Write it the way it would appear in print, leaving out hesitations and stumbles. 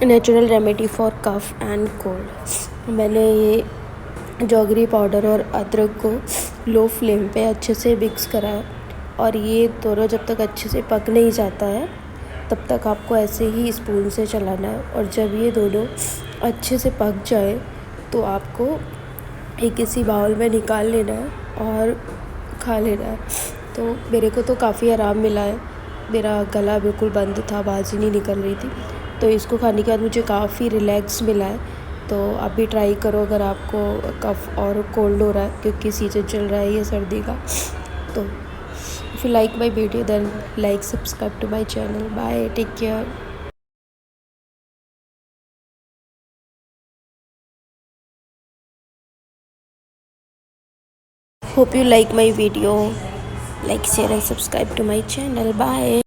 Natural remedy for cough and cold. मैंने ये जॉगरी powder और अदरक को लो फ्लेम पे अच्छे से मिक्स करा है, और ये दोनों जब तक अच्छे से पक नहीं जाता है तब तक आपको ऐसे ही स्पून से चलाना है। और जब ये दोनों अच्छे से पक जाए तो आपको एक किसी बाउल में निकाल लेना है और खा लेना है। तो मेरे को तो काफ़ी आराम मिला है, मेरा गला बिल्कुल बंद था, आवाज़ ही नहीं निकल रही थी। तो इसको खाने के बाद मुझे काफ़ी रिलैक्स मिला है। तो आप भी ट्राई करो अगर आपको कफ़ और कोल्ड हो रहा है, क्योंकि सीज़न चल रहा है ये सर्दी का। तो if you like my video then like subscribe to my channel. Bye, take care. Hope you like my video. Like, share and subscribe to my channel. Bye.